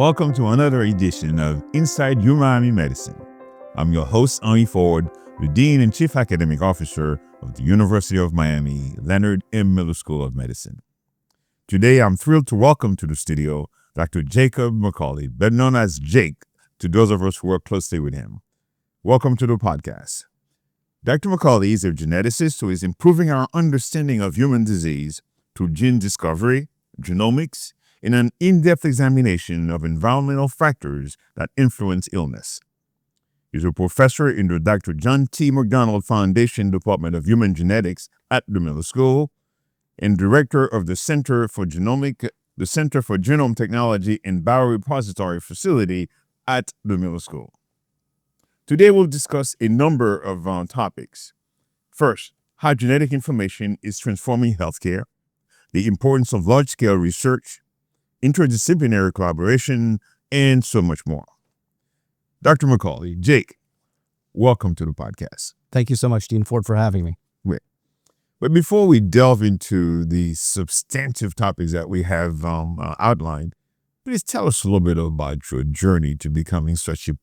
Welcome to another edition of Inside UMiami Medicine. I'm your host, Henry Ford, the Dean and Chief Academic Officer of the University of Miami Leonard M. Miller School of Medicine. Today, I'm thrilled to welcome to the studio Dr. Jacob McCauley, better known as Jake, to those of us who work closely with him. Welcome to the podcast. Dr. McCauley is a geneticist who is improving our understanding of human disease through gene discovery, genomics, and an in-depth examination of environmental factors that influence illness. He's a professor in the Dr. John T. Macdonald Foundation Department of Human Genetics at the Miller School and director of the Center for Genome Technology and Biorepository facility at the Miller School. Today, we'll discuss a number of topics. First, how genetic information is transforming healthcare, the importance of large-scale research, interdisciplinary collaboration, and so much more. Dr. McCauley, Jake, welcome to the podcast. Thank you so much, Dean Ford, for having me. Great. But before we delve into the substantive topics that we have outlined, please tell us a little bit about your journey to becoming such a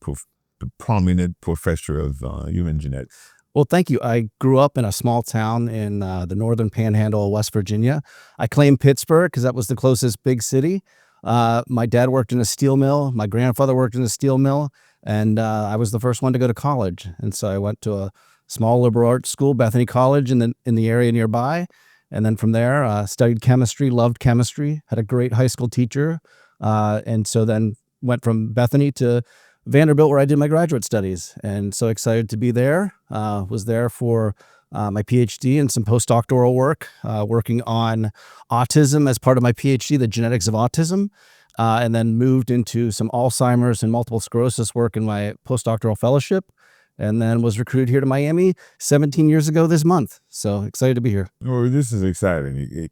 prominent professor of human genetics. Well, thank you. I grew up in a small town in the northern panhandle of West Virginia. I claim Pittsburgh because that was the closest big city. My dad worked in a steel mill. My grandfather worked in a steel mill. And I was the first one to go to college. And so I went to a small liberal arts school, Bethany College, in the area nearby. And then from there, studied chemistry, loved chemistry, had a great high school teacher. And so then went from Bethany to Vanderbilt, where I did my graduate studies, and so excited to be there. Was there for my Ph.D. and some postdoctoral work, working on autism as part of my Ph.D., the genetics of autism, and then moved into some Alzheimer's and multiple sclerosis work in my postdoctoral fellowship, and then was recruited here to Miami 17 years ago this month. So excited to be here. Oh, this is exciting.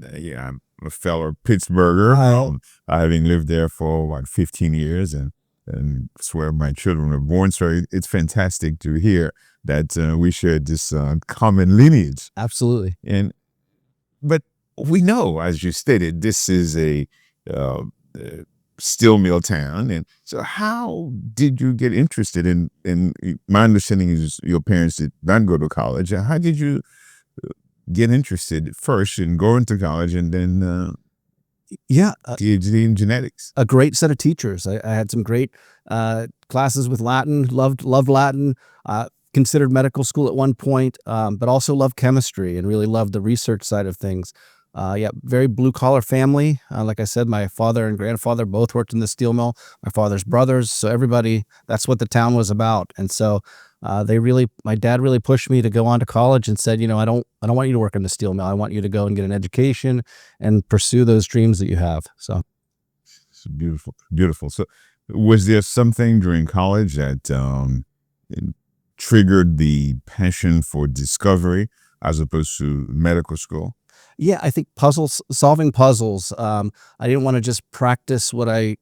I'm a fellow Pittsburgher, having lived there for 15 years, and it's where my children were born. So it's fantastic to hear that we share this common lineage. Absolutely. But we know, as you stated, this is a steel mill town. And so how did you get interested in my understanding is your parents did not go to college. How did you get interested first in going to college and then PhD in genetics? A great set of teachers. I had some great classes with Latin, loved Latin, considered medical school at one point, but also loved chemistry and really loved the research side of things. Very blue collar family. Like I said, my father and grandfather both worked in the steel mill, my father's brothers. So everybody, that's what the town was about. And so my dad really pushed me to go on to college and said, I don't want you to work in the steel mill. I want you to go and get an education and pursue those dreams that you have. So it's beautiful, beautiful. So was there something during college that triggered the passion for discovery as opposed to medical school? Yeah, I think solving puzzles. I didn't want to just practice what I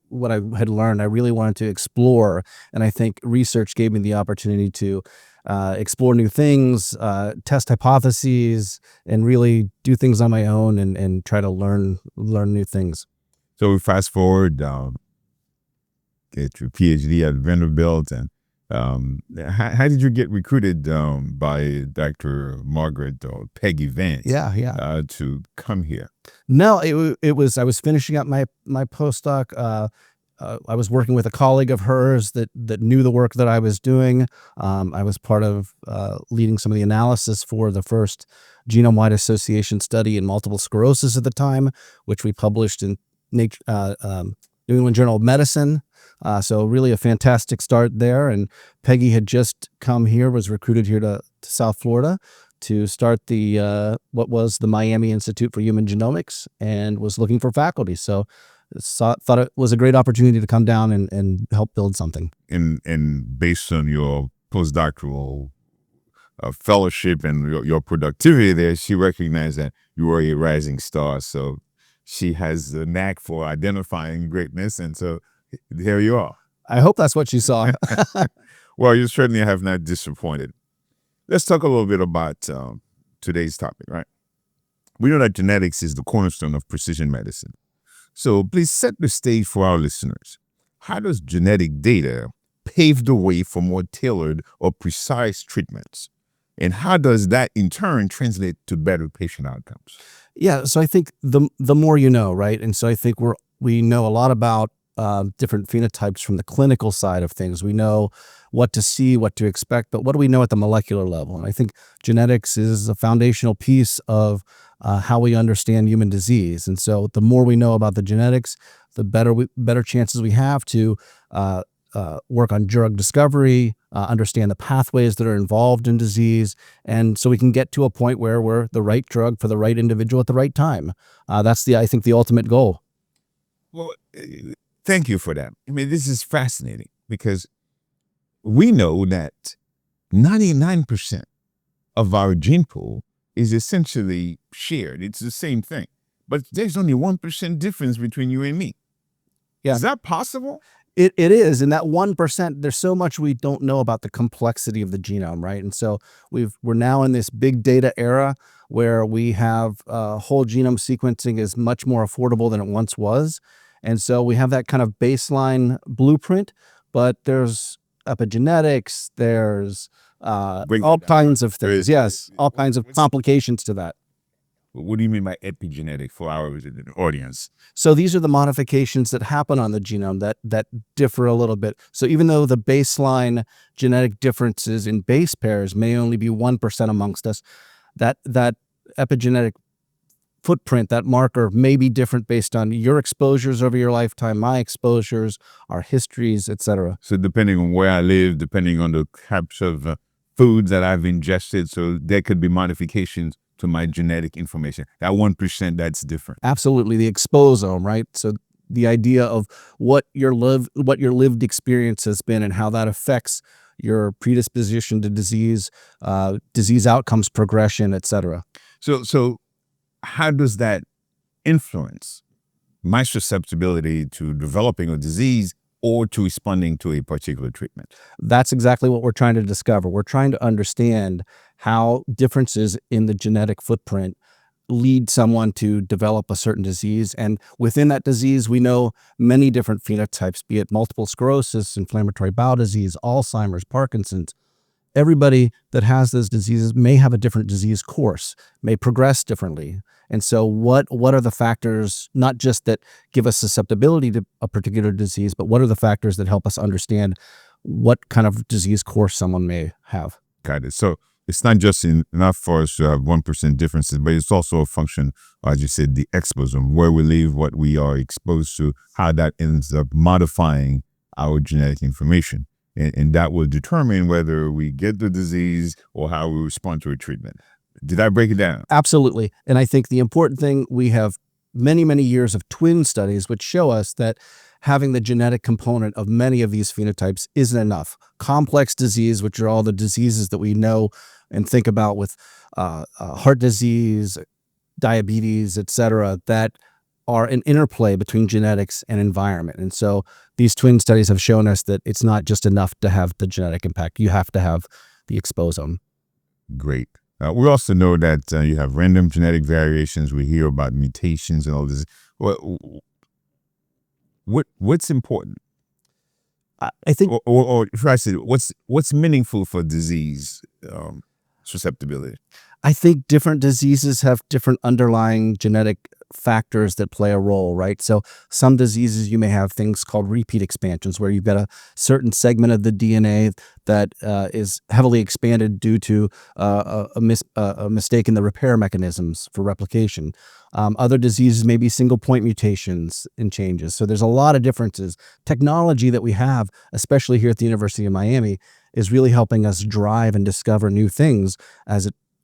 had learned. I really wanted to explore, and I think research gave me the opportunity to explore new things, test hypotheses, and really do things on my own and try to learn new things. So we fast forward, get your PhD at Vanderbilt, and how did you get recruited by Dr. Margaret or Peggy Vance? To come here? No, it was I was finishing up my postdoc. I was working with a colleague of hers that knew the work that I was doing. I was part of leading some of the analysis for the first genome-wide association study in multiple sclerosis at the time, which we published in New England Journal of Medicine. So really a fantastic start there. And Peggy had just come here, was recruited here to South Florida to start what was the Miami Institute for Human Genomics, and was looking for faculty. So thought it was a great opportunity to come down and help build something. And based on your postdoctoral fellowship and your productivity there, she recognized that you were a rising star. So she has the knack for identifying greatness. And so here you are. I hope that's what she saw. Well, you certainly have not disappointed. Let's talk a little bit about today's topic, right? We know that genetics is the cornerstone of precision medicine. So please set the stage for our listeners. How does genetic data pave the way for more tailored or precise treatments? And how does that in turn translate to better patient outcomes? Yeah, so I think the more you know, right? And so I think we know a lot about different phenotypes from the clinical side of things. We know what to see, what to expect, but what do we know at the molecular level? And I think genetics is a foundational piece of how we understand human disease. And so the more we know about the genetics, the better chances we have to work on drug discovery, understand the pathways that are involved in disease, and so we can get to a point where we're the right drug for the right individual at the right time. That's I think the ultimate goal. Well, thank you for that. I mean, this is fascinating because we know that 99% of our gene pool is essentially shared. It's the same thing. But there's only 1% difference between you and me. Yeah. Is that possible? It is. In that 1%, there's so much we don't know about the complexity of the genome, right? And so we're now in this big data era where we have whole genome sequencing is much more affordable than it once was. And so we have that kind of baseline blueprint, but there's epigenetics, there's all kinds of things. Yes, all kinds of complications to that. What do you mean by epigenetic for our audience? So these are the modifications that happen on the genome that differ a little bit. So even though the baseline genetic differences in base pairs may only be 1% amongst us, that epigenetic footprint, that marker, may be different based on your exposures over your lifetime, my exposures, our histories, etc. So depending on where I live, depending on the types of foods that I've ingested, so there could be modifications to my genetic information. That 1%, that's different. Absolutely, the exposome, right? So the idea of what your lived experience has been and how that affects your predisposition to disease, disease outcomes, progression, etc. So how does that influence my susceptibility to developing a disease or to responding to a particular treatment? That's exactly what we're trying to discover. We're trying to understand how differences in the genetic footprint lead someone to develop a certain disease. And within that disease, we know many different phenotypes, be it multiple sclerosis, inflammatory bowel disease, Alzheimer's, Parkinson's. Everybody that has those diseases may have a different disease course, may progress differently. And so what are the factors, not just that give us susceptibility to a particular disease, but what are the factors that help us understand what kind of disease course someone may have? Got it. So it's not just enough for us to have 1% differences, but it's also a function, as you said, the exposome, where we live, what we are exposed to, how that ends up modifying our genetic information. And that will determine whether we get the disease or how we respond to a treatment. Did I break it down? Absolutely. And I think the important thing, we have many, many years of twin studies which show us that having the genetic component of many of these phenotypes isn't enough. Complex disease, which are all the diseases that we know and think about with heart disease, diabetes, etc., that are an interplay between genetics and environment. And so these twin studies have shown us that it's not just enough to have the genetic impact. You have to have the exposome. Great. We also know that you have random genetic variations. We hear about mutations and all this. What's important? I think, or if I say, what's meaningful for disease susceptibility? I think different diseases have different underlying genetic factors that play a role, right? So some diseases, you may have things called repeat expansions, where you've got a certain segment of the DNA that is heavily expanded due to a mistake in the repair mechanisms for replication. Other diseases may be single point mutations and changes. So there's a lot of differences. Technology that we have, especially here at the University of Miami, is really helping us drive and discover new things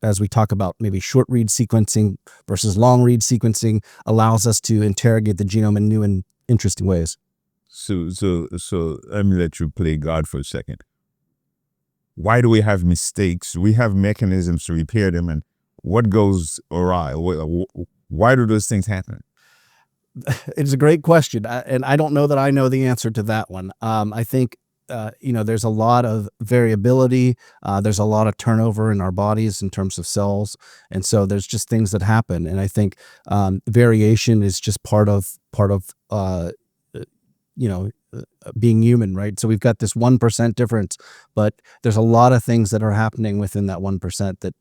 as we talk about maybe short read sequencing versus long read sequencing, allows us to interrogate the genome in new and interesting ways. So let me let you play God for a second. Why do we have mistakes? We have mechanisms to repair them, and what goes awry? Why do those things happen? It's a great question, and I don't know that I know the answer to that one. I think there's a lot of variability. There's a lot of turnover in our bodies in terms of cells, and so there's just things that happen. And I think variation is just part of being human, right? So we've got this 1% difference, but there's a lot of things that are happening within that 1% that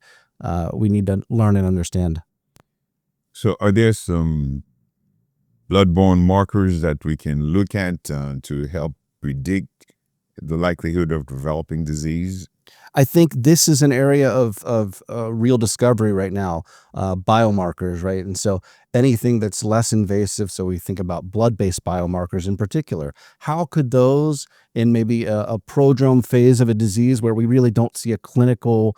we need to learn and understand. So are there some blood-borne markers that we can look at to help predict the likelihood of developing disease? I think this is an area of real discovery right now, biomarkers, right? And so anything that's less invasive, so we think about blood-based biomarkers in particular, how could those in maybe a prodrome phase of a disease where we really don't see a clinical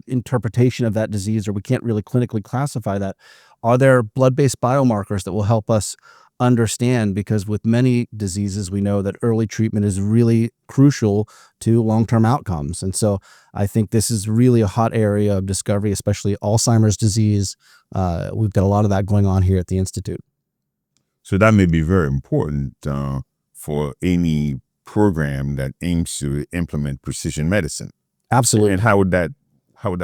interpretation of that disease, or we can't really clinically classify that, are there blood-based biomarkers that will help us understand? Because with many diseases, we know that early treatment is really crucial to long-term outcomes. And so I think this is really a hot area of discovery, especially Alzheimer's disease. We've got a lot of that going on here at the Institute. So that may be very important for any program that aims to implement precision medicine. Absolutely. And how would that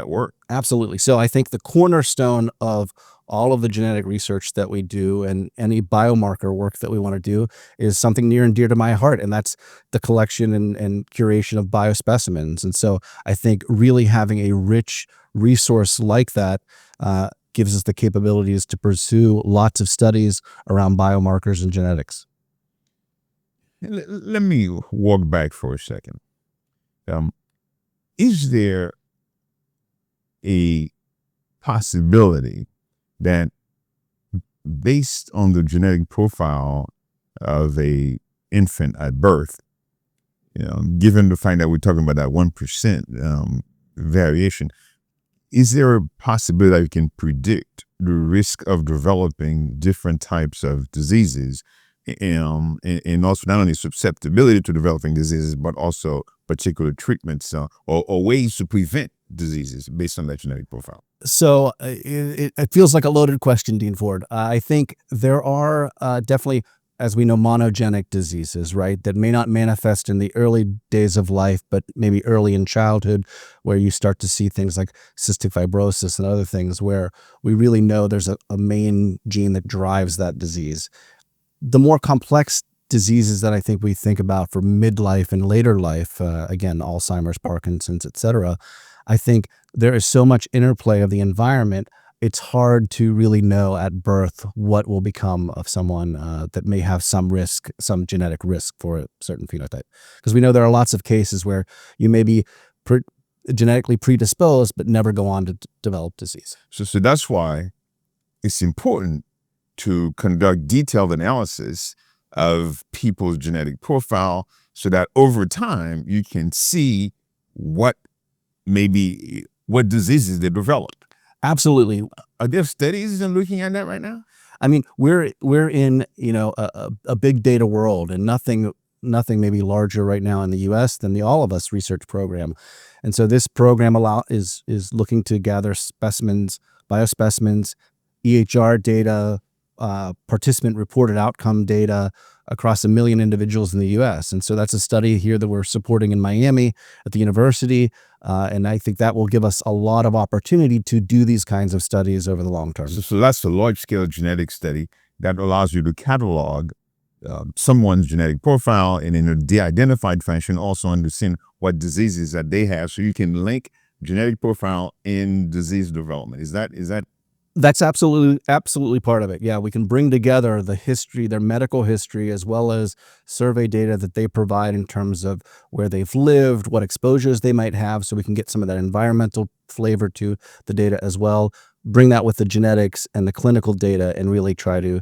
work? Absolutely. So I think the cornerstone of all of the genetic research that we do and any biomarker work that we want to do is something near and dear to my heart, and that's the collection and curation of biospecimens. And so I think really having a rich resource like that gives us the capabilities to pursue lots of studies around biomarkers and genetics. Let me walk back for a second. Is there a possibility that based on the genetic profile of a infant at birth, given the fact that we're talking about that 1% variation, is there a possibility that we can predict the risk of developing different types of diseases, and also not only susceptibility to developing diseases, but also particular treatments or ways to prevent diseases based on that genetic profile? So it feels like a loaded question, Dean Ford. I think there are definitely, as we know, monogenic diseases, right, that may not manifest in the early days of life, but maybe early in childhood, where you start to see things like cystic fibrosis and other things where we really know there's a main gene that drives that disease. The more complex diseases that I think we think about for midlife and later life, again, Alzheimer's, Parkinson's, et cetera, I think there is so much interplay of the environment. It's hard to really know at birth what will become of someone that may have some risk, some genetic risk for a certain phenotype. Because we know there are lots of cases where you may be genetically predisposed, but never go on to develop disease. So that's why it's important to conduct detailed analysis of people's genetic profile so that over time you can see what diseases they developed. Absolutely. Are there studies in looking at that right now? I mean, we're in a big data world, and nothing maybe larger right now in the U.S. than the All of Us research program. And so this program is looking to gather specimens, biospecimens, EHR data, participant reported outcome data across 1 million individuals in the U.S. And so that's a study here that we're supporting in Miami at the university. And I think that will give us a lot of opportunity to do these kinds of studies over the long term. So that's a large-scale genetic study that allows you to catalog someone's genetic profile and in a de-identified fashion also understand what diseases that they have, so you can link genetic profile in disease development. Is that That's absolutely part of it. Yeah, we can bring together the history, their medical history, as well as survey data that they provide in terms of where they've lived, what exposures they might have, so we can get some of that environmental flavor to the data as well. Bring that with the genetics and the clinical data and really try to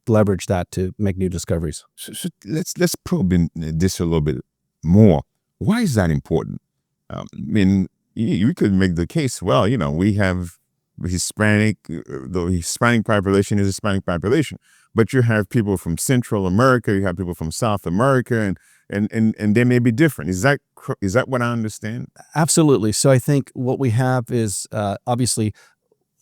leverage that to make new discoveries. So let's probe in this a little bit more. Why is that important? I mean, you could make the case, well, we have the Hispanic population is a Hispanic population, but you have people from Central America, you have people from South America, and they may be different. Is that what I understand? Absolutely. So I think what we have is obviously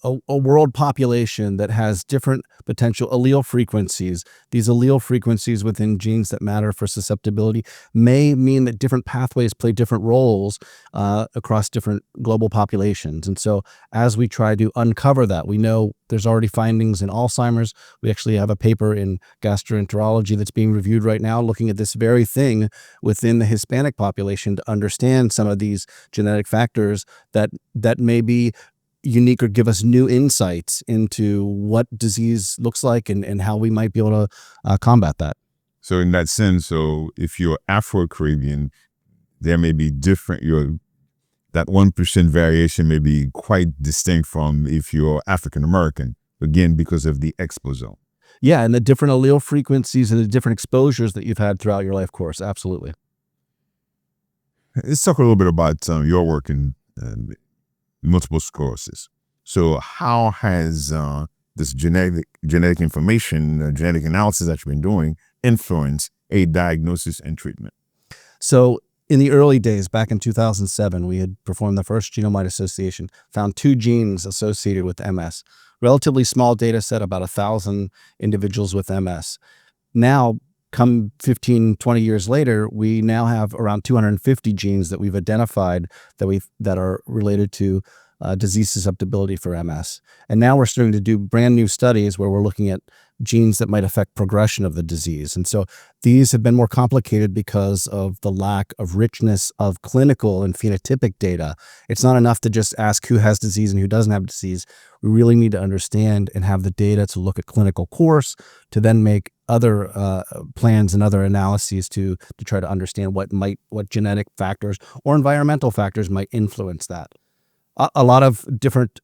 a world population that has different potential allele frequencies. These allele frequencies within genes that matter for susceptibility may mean that different pathways play different roles across different global populations. And so as we try to uncover that, we know there's already findings in Alzheimer's. We actually have a paper in gastroenterology that's being reviewed right now looking at this very thing within the Hispanic population to understand some of these genetic factors that may be unique or give us new insights into what disease looks like and how we might be able to combat that. So in that sense, so if you're Afro-Caribbean, there may be different, that 1% variation may be quite distinct from if you're African-American, again, because of the exposome. Yeah, and the different allele frequencies and the different exposures that you've had throughout your life course, absolutely. Let's talk a little bit about your work in multiple sclerosis. So how has this genetic information, genetic analysis that you've been doing influenced a diagnosis and treatment? So in the early days, back in 2007, we had performed the first genome-wide association, found 2 genes associated with MS. Relatively small data set, about 1,000 individuals with MS. Now, come 15, 20 years later, we now have around 250 genes that we've identified that are related to disease susceptibility for MS. And now we're starting to do brand new studies where we're looking at genes that might affect progression of the disease. And so these have been more complicated because of the lack of richness of clinical and phenotypic data. It's not enough to just ask who has disease and who doesn't have disease. We really need to understand and have the data to look at clinical course, to then make other plans and other analyses to try to understand what genetic factors or environmental factors might influence that. A lot of different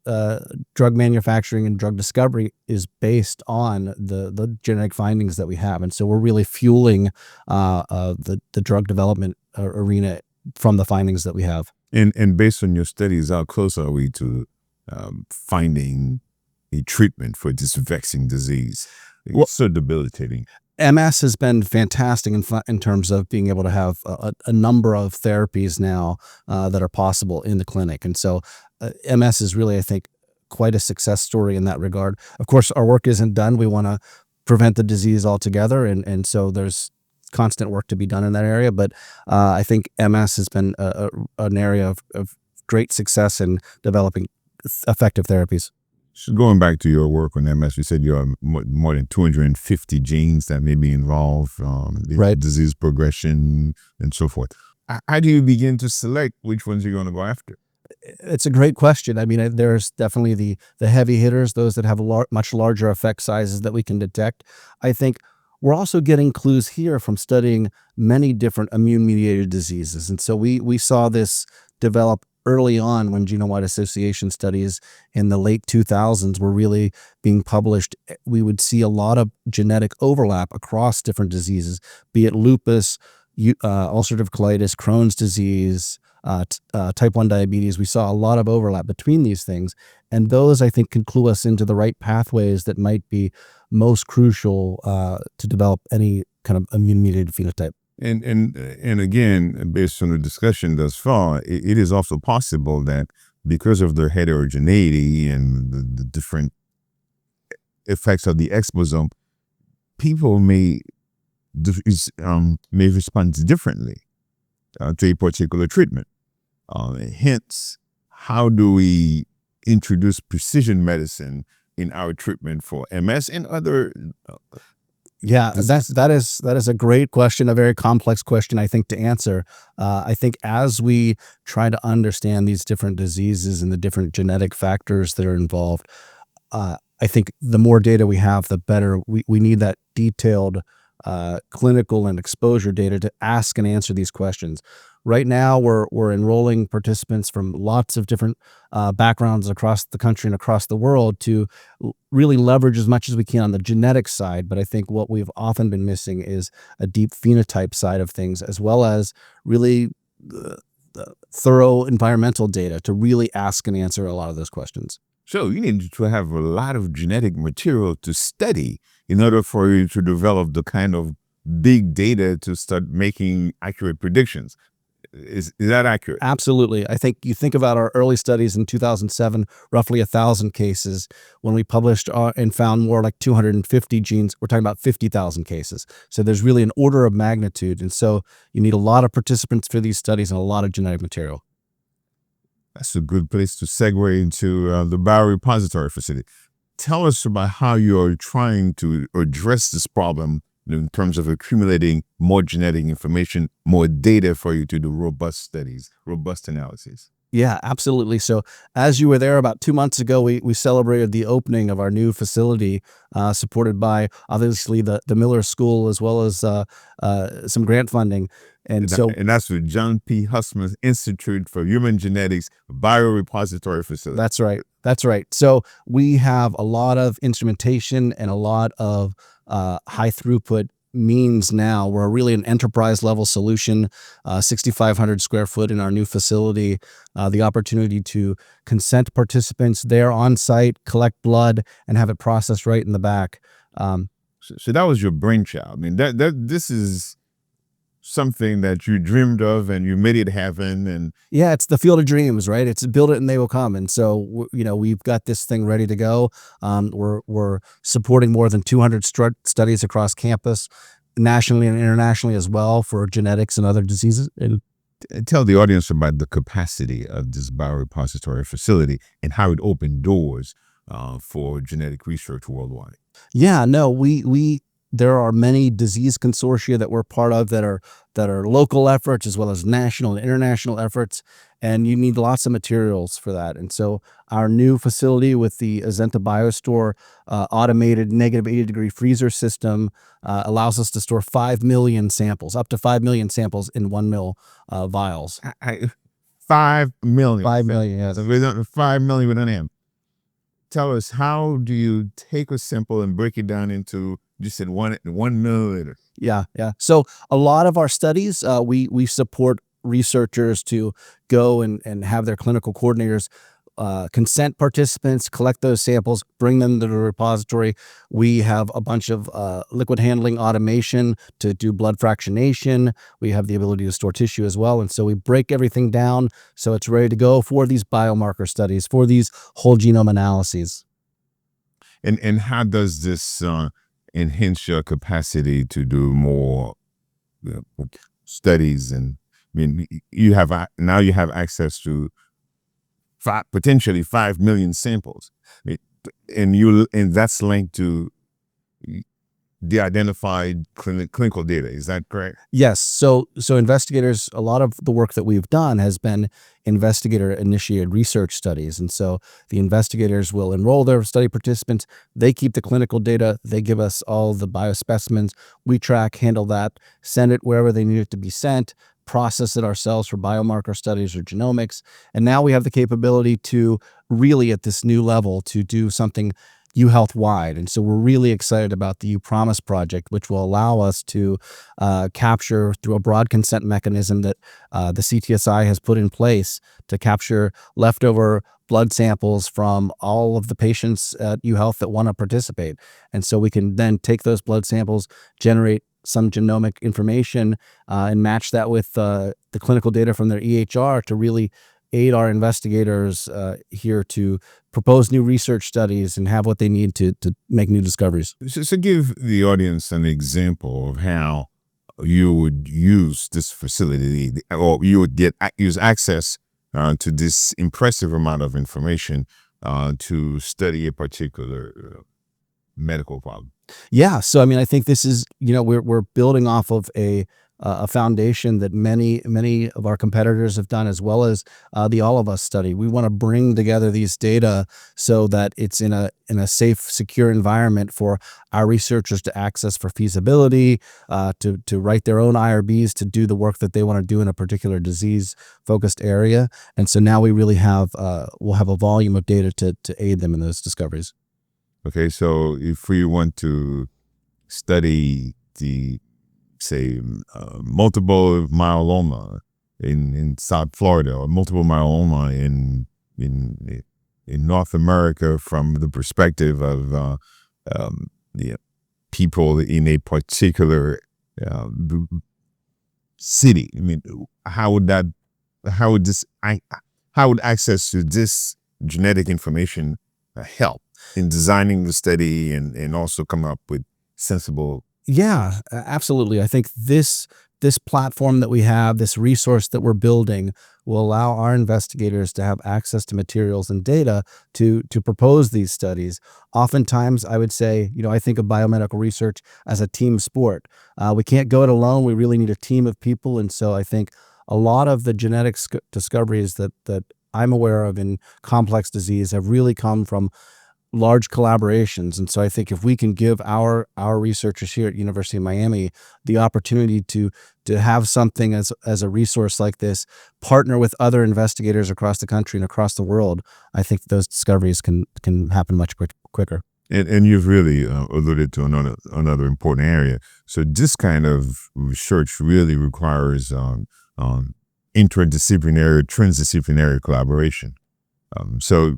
drug manufacturing and drug discovery is based on the genetic findings that we have. And so we're really fueling the drug development arena from the findings that we have. And based on your studies, how close are we to finding a treatment for this vexing disease? It's so debilitating. MS has been fantastic in terms of being able to have a number of therapies now that are possible in the clinic. And so MS is really, I think, quite a success story in that regard. Of course, our work isn't done. We want to prevent the disease altogether. And so there's constant work to be done in that area. But I think MS has been an area of great success in developing effective therapies. So going back to your work on MS, you said you have more than 250 genes that may be involved in disease progression and so forth. How do you begin to select which ones you're going to go after? It's a great question. I mean, there's definitely the heavy hitters, those that have much larger effect sizes that we can detect. I think we're also getting clues here from studying many different immune-mediated diseases. And so we saw this develop early on when genome-wide association studies in the late 2000s were really being published. We would see a lot of genetic overlap across different diseases, be it lupus, ulcerative colitis, Crohn's disease, type 1 diabetes. We saw a lot of overlap between these things. And those, I think, can clue us into the right pathways that might be most crucial to develop any kind of immune-mediated phenotype. And again, based on the discussion thus far, it is also possible that because of their heterogeneity and the different effects of the exposome, people may respond differently to a particular treatment. Hence, how do we introduce precision medicine in our treatment for MS and other? Yeah, that is a great question, a very complex question, I think, to answer. I think as we try to understand these different diseases and the different genetic factors that are involved, I think the more data we have, the better. We need that detailed clinical and exposure data to ask and answer these questions. Right now, we're enrolling participants from lots of different backgrounds across the country and across the world to really leverage as much as we can on the genetic side. But I think what we've often been missing is a deep phenotype side of things, as well as really thorough environmental data to really ask and answer a lot of those questions. So you need to have a lot of genetic material to study in order for you to develop the kind of big data to start making accurate predictions. Is that accurate? Absolutely. I think you think about our early studies in 2007, roughly 1,000 cases. When we published and found more like 250 genes, we're talking about 50,000 cases. So there's really an order of magnitude. And so you need a lot of participants for these studies and a lot of genetic material. That's a good place to segue into the Biorepository facility. Tell us about how you're trying to address this problem in terms of accumulating more genetic information, more data for you to do robust studies, robust analyses. Yeah, absolutely. So as you were there about 2 months ago, we celebrated the opening of our new facility, supported by obviously the Miller School as well as some grant funding. And so And that's the John P. Hussman Institute for Human Genetics Biorepository facility. that's right. That's right. So we have a lot of instrumentation and a lot of high throughput means now. We're really an enterprise level solution, 6,500 square foot in our new facility, the opportunity to consent participants there on site, collect blood, and have it processed right in the back. So that was your brainchild. I mean, this is something that you dreamed of and you made it happen. And Yeah, it's the field of dreams, right? It's build it and they will come. And so, we've got this thing ready to go. We're supporting more than 200 studies across campus, nationally and internationally as well, for genetics and other diseases. And tell the audience about the capacity of this biorepository facility and how it opened doors for genetic research worldwide. yeah, no, there are many disease consortia that we're part of that are local efforts as well as national and international efforts, and you need lots of materials for that. And so our new facility with the Azenta BioStore automated negative 80-degree freezer system allows us to store 5 million samples, up to 5 million samples in 1 ml vials. 5 million. 5 million, yes. So 5 million with an M. Tell us, how do you take a sample and break it down into, you said 1 milliliter? Yeah. So a lot of our studies, we support researchers to go and have their clinical coordinators consent participants, collect those samples, bring them to the repository. We have a bunch of liquid handling automation to do blood fractionation. We have the ability to store tissue as well. And so we break everything down so it's ready to go for these biomarker studies, for these whole genome analyses. And how does this enhance your capacity to do more studies? And I mean, you have access to potentially 5 million samples, and that's linked to the identified clinical data. Is that correct? Yes. So investigators, a lot of the work that we've done has been investigator-initiated research studies. And so the investigators will enroll their study participants. They keep the clinical data. They give us all the biospecimens. We track, handle that, send it wherever they need it to be sent, process it ourselves for biomarker studies or genomics. And now we have the capability to really, at this new level, to do something UHealth wide. And so we're really excited about the UPromise project, which will allow us to capture through a broad consent mechanism that the CTSI has put in place to capture leftover blood samples from all of the patients at UHealth that want to participate. And so we can then take those blood samples, generate some genomic information, and match that with the clinical data from their EHR to really aid our investigators here to propose new research studies and have what they need to make new discoveries. So give the audience an example of how you would use this facility, or you would use access to this impressive amount of information to study a particular medical problem. Yeah. So, I mean, I think this is, we're building off of a foundation that many of our competitors have done, as well as the All of Us study. We want to bring together these data so that it's in a safe, secure environment for our researchers to access for feasibility, to write their own IRBs, to do the work that they want to do in a particular disease-focused area. And so now we really we'll have a volume of data to aid them in those discoveries. Okay, so if we want to study multiple myeloma in South Florida, or multiple myeloma in North America from the perspective of people in a particular city? I mean, how would access to this genetic information help in designing the study and also come up with sensible? Yeah, absolutely. I think this platform that we have, this resource that we're building, will allow our investigators to have access to materials and data to propose these studies. Oftentimes, I would say, I think of biomedical research as a team sport. We can't go it alone. We really need a team of people, and so I think a lot of the genetic discoveries that I'm aware of in complex disease have really come from large collaborations. And so I think if we can give our researchers here at University of Miami the opportunity to have something as a resource like this, partner with other investigators across the country and across the world, I think those discoveries can happen much quicker. And you've really alluded to another important area. So this kind of research really requires interdisciplinary, transdisciplinary collaboration. So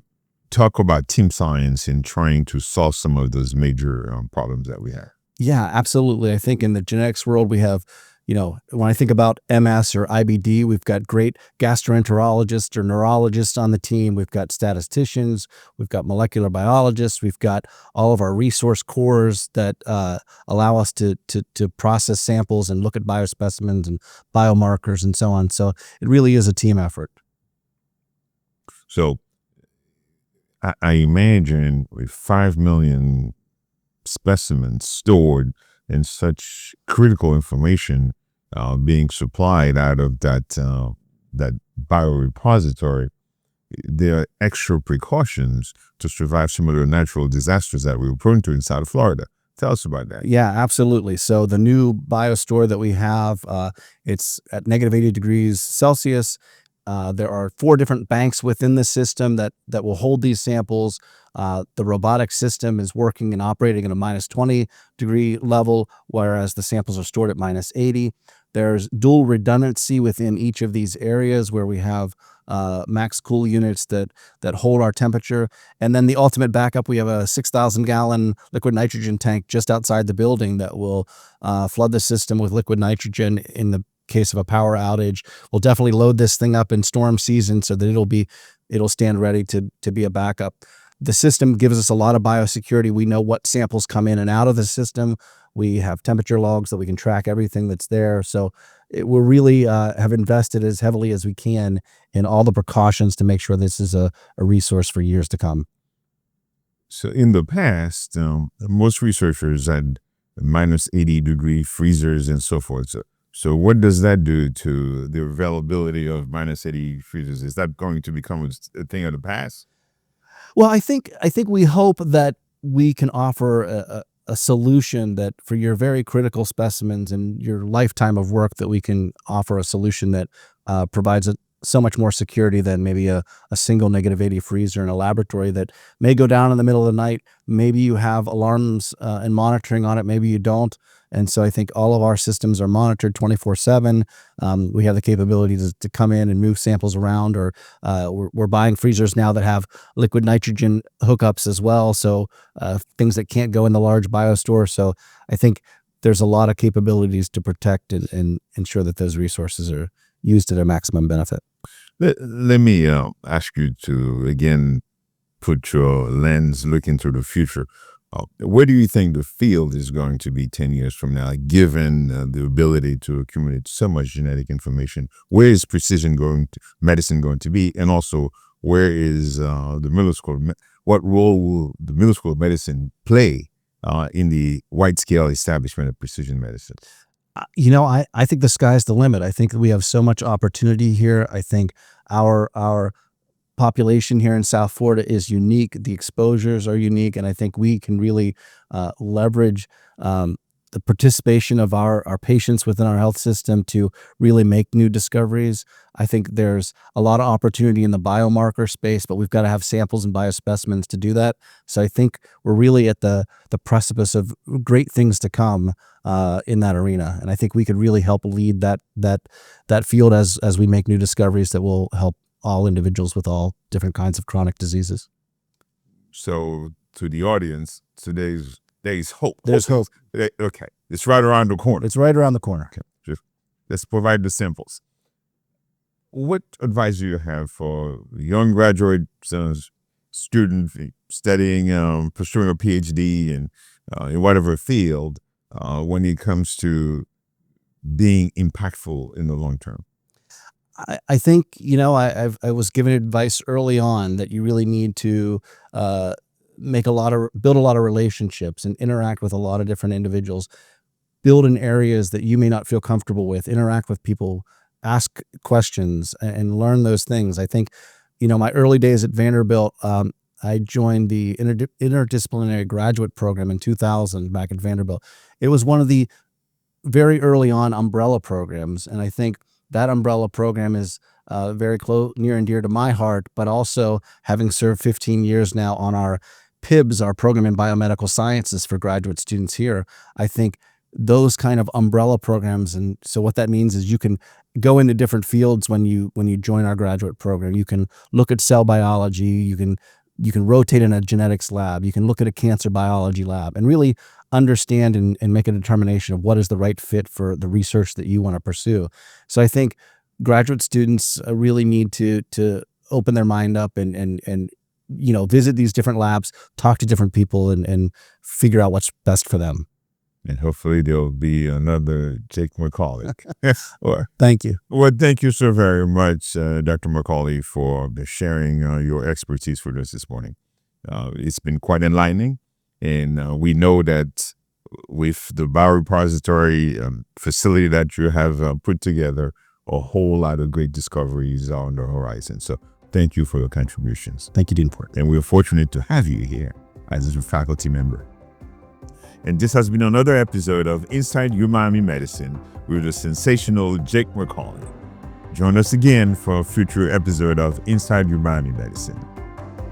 talk about team science in trying to solve some of those major problems that we have. Yeah, absolutely. I think in the genetics world, we have, when I think about MS or IBD, we've got great gastroenterologists or neurologists on the team. We've got statisticians. We've got molecular biologists. We've got all of our resource cores that allow us to process samples and look at biospecimens and biomarkers and so on. So it really is a team effort. So I imagine with 5 million specimens stored and such critical information being supplied out of that biorepository, there are extra precautions to survive some of the natural disasters that we were prone to in South Florida. Tell us about that. Yeah, absolutely. So the new biostore that we have, it's at -80 degrees Celsius. There are 4 different banks within the system that will hold these samples. The robotic system is working and operating at a -20 degree level, whereas the samples are stored at -80. There's dual redundancy within each of these areas where we have max cool units that hold our temperature. And then the ultimate backup, we have a 6,000-gallon liquid nitrogen tank just outside the building that will flood the system with liquid nitrogen in the case of a power outage. We'll definitely load this thing up in storm season so that it'll stand ready to be a backup. The system gives us a lot of biosecurity. We know what samples come in and out of the system. We have temperature logs that we can track everything that's there. So we really have invested as heavily as we can in all the precautions to make sure this is a resource for years to come. So in the past, most researchers had -80 degree freezers and so forth. So what does that do to the availability of -80 freezers? Is that going to become a thing of the past? Well, I think we hope that we can offer a solution that for your very critical specimens and your lifetime of work, that we can offer a solution that provides so much more security than maybe a single -80 freezer in a laboratory that may go down in the middle of the night. Maybe you have alarms and monitoring on it, maybe you don't. And so I think all of our systems are monitored 24/7. We have the capability to come in and move samples around, or we're buying freezers now that have liquid nitrogen hookups as well. So things that can't go in the large biostore. So I think there's a lot of capabilities to protect and ensure that those resources are used to their maximum benefit. Let me ask you to, again, put your lens, look into the future. Where do you think the field is going to be 10 years from now, given the ability to accumulate so much genetic information? Where is precision medicine going to be? And also, where is the middle school? What role will the middle school of medicine play in the wide-scale establishment of precision medicine? I think the sky's the limit. I think we have so much opportunity here. I think our population here in South Florida is unique. The exposures are unique, and I think we can really leverage the participation of our patients within our health system to really make new discoveries. I think there's a lot of opportunity in the biomarker space, but we've got to have samples and biospecimens to do that. So I think we're really at the precipice of great things to come in that arena, and I think we could really help lead that field as we make new discoveries that will help all individuals with all different kinds of chronic diseases. So to the audience, there's hope. There's hope. Okay. It's right around the corner. It's right around the corner. Okay. let's provide the samples. What advice do you have for young graduate students studying, pursuing a Ph.D. in whatever field when it comes to being impactful in the long term? I think, I was given advice early on that you really need to build a lot of relationships and interact with a lot of different individuals, build in areas that you may not feel comfortable with, interact with people, ask questions and learn those things. I think, my early days at Vanderbilt, I joined the interdisciplinary graduate program in 2000 back at Vanderbilt. It was one of the very early on umbrella programs. And I think that umbrella program is very near and dear to my heart, but also having served 15 years now on our PIBS, our program in biomedical sciences for graduate students here, I think those kind of umbrella programs. And so what that means is you can go into different fields when you join our graduate program. You can look at cell biology, you can rotate in a genetics lab, you can look at a cancer biology lab and really understand and make a determination of what is the right fit for the research that you want to pursue. So I think graduate students really need to open their mind up and visit these different labs, talk to different people and figure out what's best for them. And hopefully there'll be another Jacob McCauley. Thank you. Well, thank you so very much, Dr. McCauley, for sharing your expertise with us this morning. It's been quite enlightening. And we know that with the Biorepository facility that you have put together, a whole lot of great discoveries are on the horizon. So thank you for your contributions. Thank you, Dean Port. And we're fortunate to have you here as a faculty member. And this has been another episode of Inside UMiami Medicine with the sensational Jacob McCauley. Join us again for a future episode of Inside UMiami Medicine.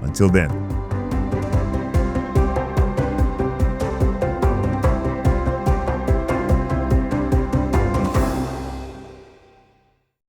Until then.